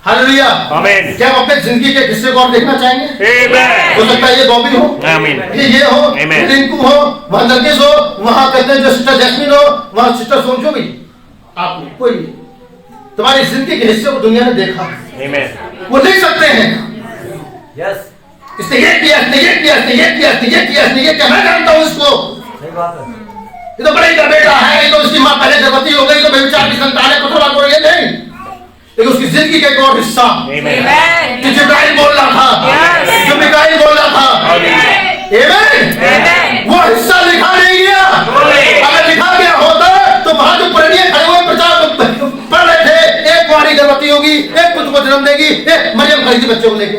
Hallelujah, आमीन। क्या हम अपने जिंदगी के हिस्से को और देखना चाहेंगे? आमीन। हो सकता है ये बॉबी हो, आमीन। ये हो, आमीन। रिंकू हो, वहां नरगिस हो, वहां कहते हैं जो सिस्टर जैस्मिन हो, वहां सिस्टर सोनजो भी, आप कोई भी तुम्हारी जिंदगी के हिस्से को दुनिया ने देखा, आमीन। वो देख सकते हैं। यस, इसने ये किया, इसने ये किया, इसने ये किया, इसने ये किया, इसने ये किया, मैं जानता हूँ इसको, सही बात है। ये तो बड़े का बेटा है, ये तो उसकी माँ पहले गर्भवती हो गई, तो व्यभिचार की संतान है, कुछ बात हो रही है नहीं, लेकिन उसकी जिंदगी का एक और हिस्सा जो जिब्राइल बोल रहा था, जो मिकाईल बोल रहा था, आमीन, वो हिस्सा लिखा नहीं गया। अगर लिखा गया होता तो वहां जो प्रणीय खड़े हुए प्रचार पढ़ रहे थे, एक कुंवारी गर्भवती होगी, एक पुत्र को जन्म देगी, एक मरियम खड़ी थी बच्चे को लेके,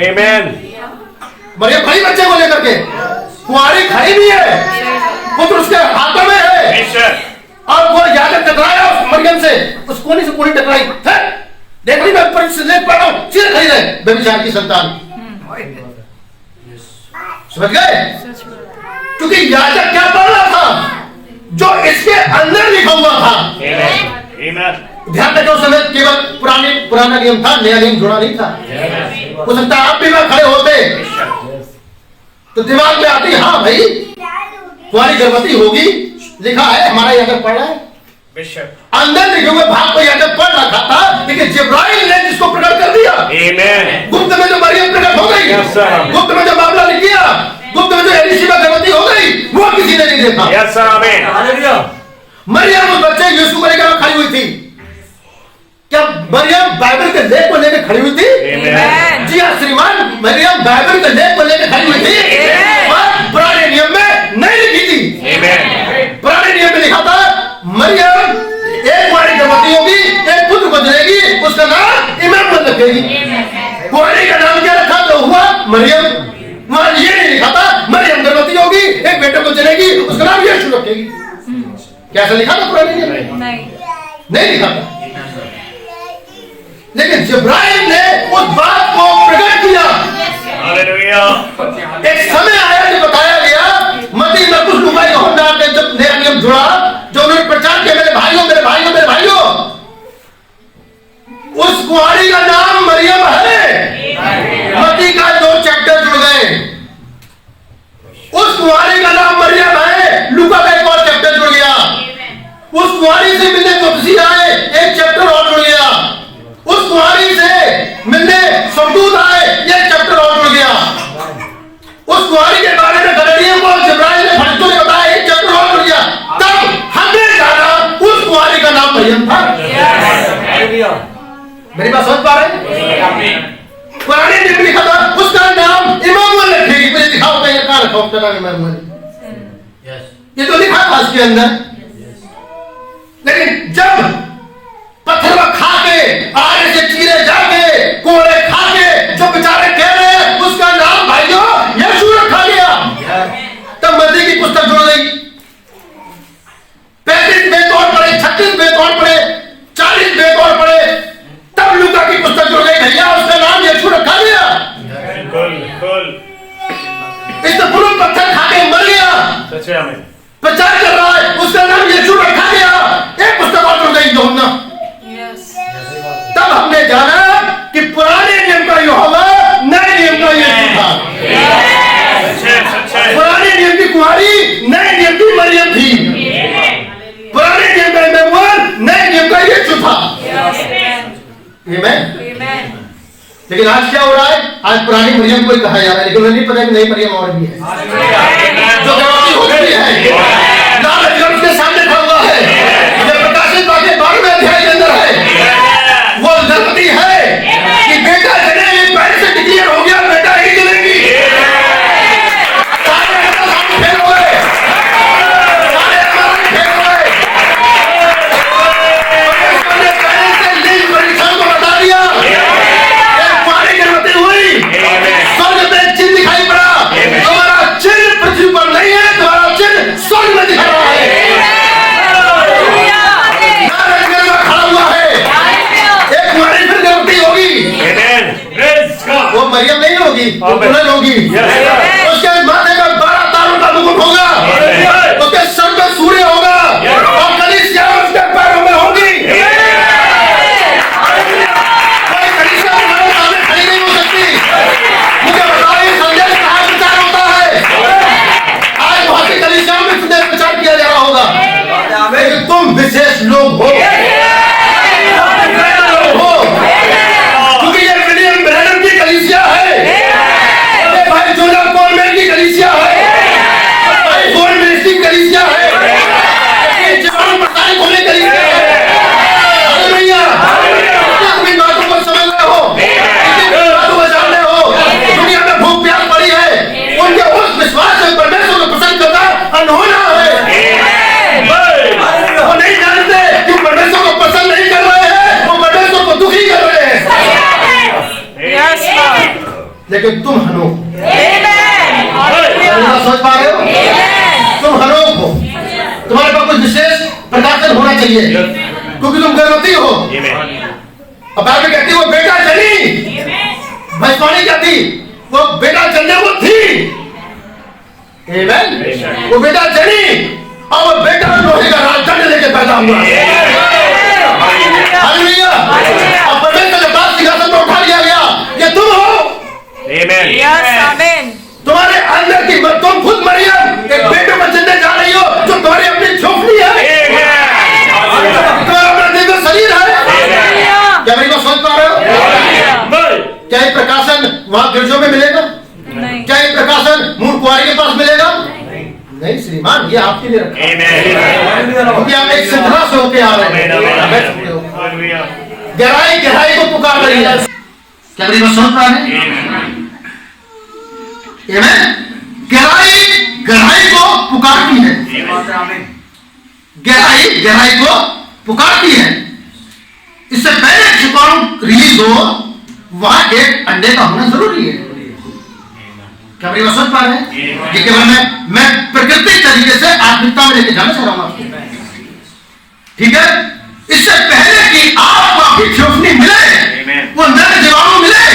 आमीन। मरियम खड़ी बच्चे को लेकर के, कुंवारी खड़ी भी है, पुत्र उसके हाथों में है, और वो याजक टकराया उस मरियम से, उस कोनी से कोनी टकराई, देख ली मैं ऊपर से लेट पड़ रहा हूं, सीधे खड़ी रहे, व्यभिचार की संतान, समझ गए? क्योंकि याजक क्या पढ़ रहा था, जो इसके अंदर लिखा हुआ था। ध्यान रखो, उस समय केवल पुराना नियम था, नया नियम जुड़ा नहीं था। हो सकता है आप भी वहां खड़े होते तो दिमाग में आती, हाँ भाई तुम्हारी गर्भवती होगी, लिखा है, हमारा याजक पढ़ रहा है, अंदर लिखे हुए भाग को याजक पढ़ रखा था, लेकिन जिब्राइल ने जिसको प्रकट कर दिया, गुप्त में जो मरियम प्रकट हो गई, गुप्त में जो मामला लिख दिया, गुप्त में जो एलिशिबा गर्भवती हो गई, वो किसी ने नहीं देखा। मरियम उस बच्चे यीशु को लेकर खड़ी हुई थी। क्या मरियम बाइबल के लेख को लेकर खड़ी हुई थी? जी हाँ श्रीमान, मरियम बाइबल के लेख को लेकर खड़ी हुई थी, और पुराने नियम में नहीं लिखी थी। पुराने नियम में लिखा था मरियम एक कुंवारी गर्भवती होगी, एक पुत्र को जनेगी, उसका नाम इम्मानुएल रखेगी। कुंवारी का नाम क्या रखा तो हुआ मरियम, वहां ये नहीं लिखा था मरियम गर्भवती होगी, एक बेटे को जनेगी, उसका नाम यीशु रखेगी। क्या ऐसा लिखा था पुराने नियम में? नहीं लिखा था, लेकिन जिब्राइल ने उस बात को प्रकट किया। एक समय आया जो बताया गया, मत्ती मरकुस लूका यूहन्ना के जब नया नियम जुड़ा, जो उन्होंने प्रचार किया, मेरे भाइयों मेरे भाइयों मेरे भाइयों, उस कुंवारी का नाम मरियम है। मत्ती का 2 चैप्टर जुड़ गए, उस कुंवारी का नाम मरियम है। लूका का एक और चैप्टर जुड़ गया, उस कुंवारी से मिलने जो मसीह आए, एक चैप्टर और जुड़ गया, उस कुंवारी से मिलने स्वर्गदूत आए, एक चैप्टर और जुड़ गया, उस कुंवारी के बारे में गलीलियों को जिब्राइल ने फरिश्तों ने बताया, एक चैप्टर और जुड़ गया। तब हमने जाना उस कुंवारी का नाम मरियम था। मेरी बात समझ पा रहे हैं? पुराने नियम में लिखा था उसका नाम इम्मानुएल रखेगी, मुझे दिखाओ कहीं कहां रखा उसका नाम इम्मानुएल, ये तो लिखा था उसके अंदर। लेकिन जब पत्थर खा के, आगे से चीरे जाके, कोड़े खा के, जो बेचारे कह रहे हैं उसका नाम भाइयों यीशु रखा गया, तब मत्ती की पुस्तक जुड़ गई। 35 बेतौर पड़े, 36 बेतौर पड़े, 40 बेतौर पड़े, तब लूका की पुस्तक जुड़ गई, भैया उसका नाम यीशु रखा गया। इस पुरुष पत्थर खा के मर गया, प्रचार कर रहा है, उसका नाम यीशु रखा गया। एक पुस्तक और जुड़ गई यूहन्ना। तब हमने जाना कि पुराने नियम का यूहन्ना नए नियम का यीशु था। पुराने नियम की कुंवारी नए नियम की मरियम थी, पुराने नियम का इम्मानुएल नए नियम का यीशु था। आमीन। लेकिन आज क्या हो रहा है? आज पुरानी मरियम को ही कहा जा रहा है, लेकिन उन्हें नहीं पता कि नई मरियम और भी है, जो गर्भवती हो चुकी है, लाल अजगर उसके सामने खड़ा हुआ है, जो प्रकाशित वाक्य 12वें अध्याय के अंदर है, वो गर्भवती है कि बेटा जनेगी, पहले से डिक्लेयर हो गया बेटा ही जनेगी। मरियम नहीं होगी, वो दुल्हन होगी, उसके माथे का 12 तारों का मुकुट होगा, उसके सर पे सूर्य होगा, और कलीसिया उसके पैरों में होगी। कोई लेकिन तुम हनोक हो। Amen. सोच पा रहे हो? Amen. तुम हनोक हो, तुम्हारे पास कुछ विशेष प्रकाशन होना चाहिए क्योंकि तुम गर्भवती हो। अब बाइबल कहती है वो बेटा जनी, भविष्यवाणी कहती वो बेटा जन्ने वो थी। आमेन। वो बेटा जनी और वो बेटा लोहे का राजदंड लेके पैदा हुआ। हालेलुया। और परमेश्वर के पास सिंहासन पर उठा लिया गया कि तुम हो। Yes, amen. तुम्हारे अंदर की तुम खुद मरियम एक बेटे को जन्ने जा रही हो जो तुम्हारी अपनी झोपड़ी है, तुम्हारा अपना दिव्य शरीर है। क्या मेरी बात समझ पा रहे हो? क्या ये प्रकाशन वहां गिरजों में मिलेगा? नहीं. क्या ये प्रकाशन मूल कुंवारी के पास मिलेगा? नहीं श्रीमान, ये आपके लिए रखा है। क्योंकि आप एक श्रृंखला से होके आ रहे हैं। गहराई गहराई को पुकार रही है। क्या मेरी बात समझ पा रहे हैं? गहराई गहराई को पुकारती है, गहराई गहराई को पुकारती है। इससे पहले क्षिपाणु रिलीज हो वहां एक अंडे का होना जरूरी है। क्या मेरी बात समझ पा रहे हैं? ये केवल मैं प्रकृति तरीके से आत्मिकता में लेके जाना चाह रहा हूं आपको, ठीक है? इससे पहले कि आपको आपकी थियोफनी मिले, वो नर जीवाणु मिले,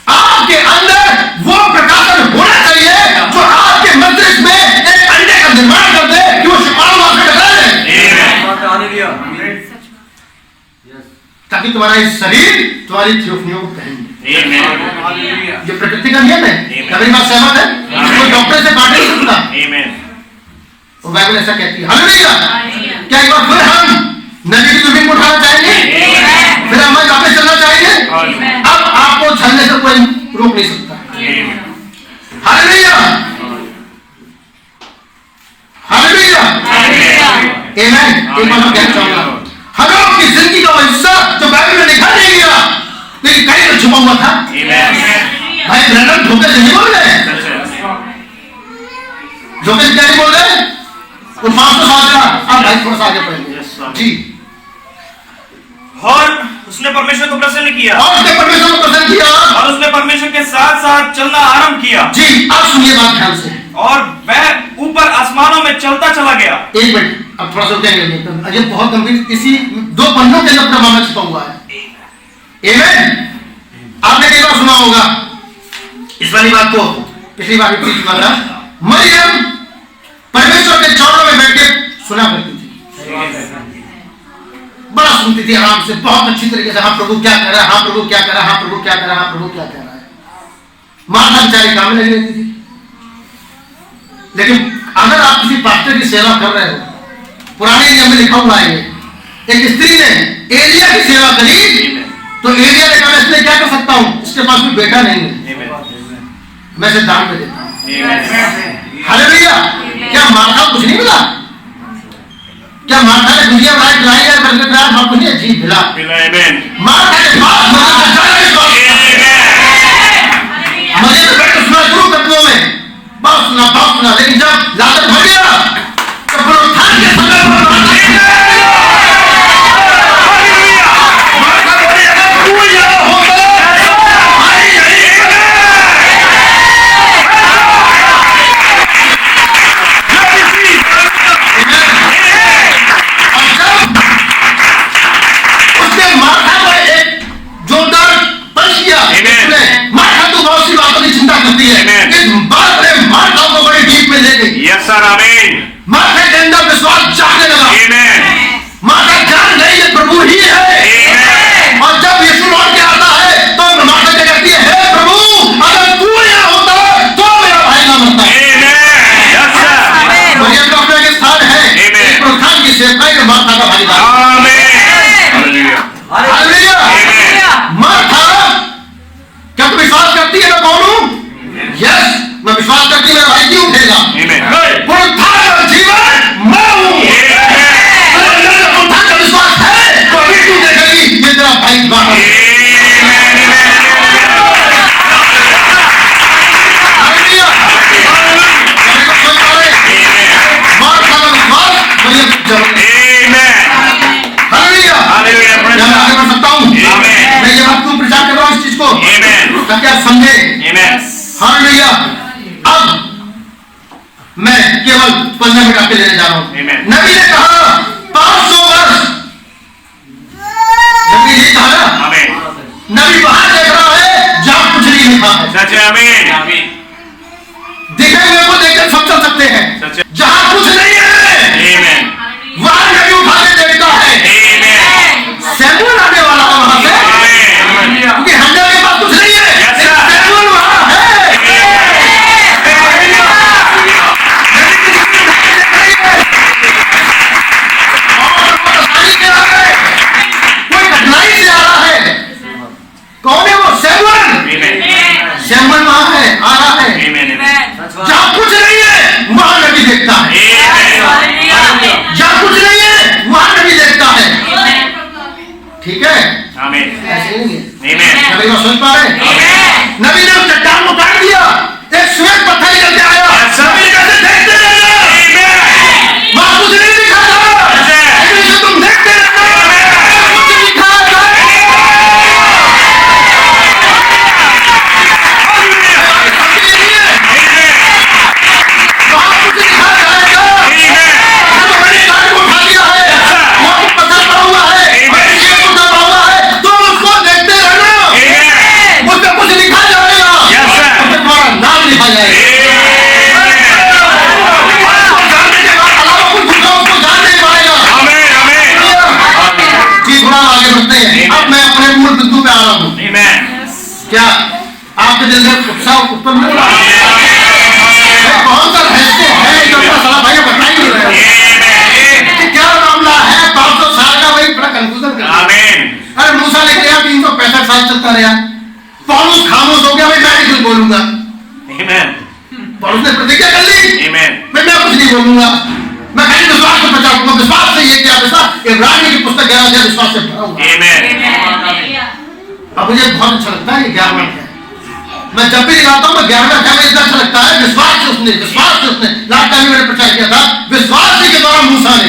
आपके अंदर वो प्रकाशन होना चाहिए जो आपके मस्तिष्क में एक अंडे का निर्माण कर दे कि वो शिपाणु आपसे टकरा जाए, ताकि तुम्हारा इस शरीर तुम्हारी थियोफनियों को पहन। ये प्रकृति का नियम है। क्या मेरी बात सहमत है? कोई डॉक्टर से काट नहीं सकता। वो बाइबल ऐसा कहती है। हालेलुया। क्या एक बार फिर हम नदी की दुर्बिन को उठाना चाहेंगे? फिर हम वापस चलना चाहेंगे? अब आपको चलने से कोई रोक नहीं सकता। हालेलुया, हालेलुया, आमेन। एक बात मैं कहना चाहूंगा, हनोक की जिंदगी का वो हिस्सा जो बाइबल में लिखा नहीं गया लेकिन कहीं पर छुपा हुआ था। भाई ब्रदर धोखे से नहीं बोल रहे, धोखे से क्या नहीं बोल रहे? वो 500 साल का। अब भाई थोड़ा सा आगे पढ़ेंगे जी। और उसने परमेश्वर को प्रसन्न किया, और उसने परमेश्वर को प्रसन्न किया, और उसने परमेश्वर के साथ साथ चलना आरंभ किया जी। अब सुनिए बात ध्यान से, और वह ऊपर आसमानों में चलता चला गया। एक मिनट, अब थोड़ा सा रुकेंगे। ये बहुत गंभीर, इसी 2 पन्नों के अंदर अपना मामला छिपा हुआ है। आमेन। आपने कई बार सुना होगा इस वाली बात को, पिछली बार भी प्रीच किया था। मरियम परमेश्वर के चरणों में बैठ के सुना करती थी, बड़ा सुनती थी आराम से, बहुत अच्छी तरीके से। हाँ प्रभु क्या कर रहा है, हाँ प्रभु क्या कर रहा है, हाँ प्रभु क्या कर रहा है, हाँ प्रभु क्या कर रहा है। माता बेचारी काम में लगी रहती थी। लेकिन अगर आप किसी पास्टर की सेवा कर रहे हो, पुराने नियम में लिखा हुआ है, एक स्त्री ने एलिया की सेवा करी तो एलिया ने कहा मैं इसलिए क्या कर सकता हूं, इसके पास कोई बेटा नहीं है, मैं इसे दान में देता हूं। हालेलुया। क्या माता कुछ नहीं मिला? क्या माता ने दुनिया में खिलाई है करके प्यार बात नहीं है? जी मिला। माता के पास मुझे तो बैठ सुना शुरू तत्वों में बहुत सुना, लेकिन जब लालच भर गया तो पुनरुत्थान के समय माता के अंदर विश्वास जागने लगा। माता जान गई ये प्रभु ही है। और जब यीशु लौट के आता है तो माता क्या कहती है, हे प्रभु अगर तू यहाँ होता तो मेरा भाई ना मरता। मरियम का अपना एक स्थान है, पुनरुत्थान की सेवकाई में माता का भागीदार। हालेलुया। माता क्या तू विश्वास करती है मैं कौन हूँ? यस, मैं विश्वास करती हूँ मेरा भाई क्यों उठेगा। पुनरुत्थान और जीवन मैं हूँ। पुनरुत्थान का विश्वास है तो अभी तू हालेलुया। अब मैं केवल 15 मिनट आपके लेने जा रहा हूं। Amen. नबी ने कहा 500 वर्ष, नबी ने कहा ना, आमीन। नबी बाहर देख रहा है जहां कुछ नहीं लिखा है। सच है, आमीन। दिखे हुए को देखकर सब चल सकते हैं, सच है। जहां कुछ नहीं है आमीन। वहां नबी उठा के देखता है। आमीन। सैमुअल आने वाला है वहां से, आमीन। क्योंकि हन्ना के पास कुछ नहीं है, Yes, लेकिन sir. सैमुअल वहां है। कोई कठिनाई से आ रहा है। कौन है वो? सैमुअल। आमीन। सैमुअल वहां है, आ रहा है। आमीन। जहां कुछ नहीं है वहां नबी देखता है, आमीन। जहां कुछ नहीं है वहां नबी देखता है। ठीक है, आमीन। ऐसे नहीं है। आमीन। नबी को सुन पा रहे हैं? नबी ने उस चट्टान को काट दिया, एक श्वेत पत्थर निकल के आया। Yes, sir. नबी कहते देखते रहना, आमीन। वहां कुछ नहीं लिखा था, Yes, sir. लेकिन इसे तुम देखते रहना, कुछ लिखा है। वहां कुछ लिखा जाएगा। तो मैंने गाड़ी को उठा लिया है, वहां पर पत्थर पड़ा हुआ है, और श्वेत पत्थर पड़ा हुआ है, तुम उसको देखते रहना, उस पर कुछ लिखा जाएगा, Yes, sir. उस पर तुम्हारा नाम लिखा जाएगा। उसको जानने के बाद अलावा कुछ दूसरा उसको जान नहीं पाएगा। जी, थोड़ा आगे बढ़ते हैं। अब मैं अपने मूल बिंदु पे आ रहा हूँ। क्या आपके दिल में उत्साह उत्पन्न हो रहा है? कौन सा रहस्य है जो अपना साला भाई बता ही नहीं रहे हो? क्या मामला है? 500 साल का वही बड़ा कंफ्यूजन कर रहा है। अरे मूसा लेके गया 365 साल चलता रहा, पौलुस खामोश हो गया, भाई मैं नहीं कुछ बोलूंगा। पौलुस ने प्रतिज्ञा कर ली, मैं कुछ नहीं बोलूंगा, मैं खाली विश्वास को बचाऊंगा। विश्वास से ये क्या? विश्वास इब्रानी की पुस्तक 11 अध्याय विश्वास से भरा हुआ है। अब मुझे बहुत अच्छा लगता है ये 11वां अध्याय। मैं जब भी निकालता हूँ मैं 11वां अध्याय में इतना अच्छा लगता है। विश्वास से उसने लास्ट टाइम मैंने प्रचार किया था, विश्वास के द्वारा मूसा ने।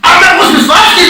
अब मैं उस विश्वास की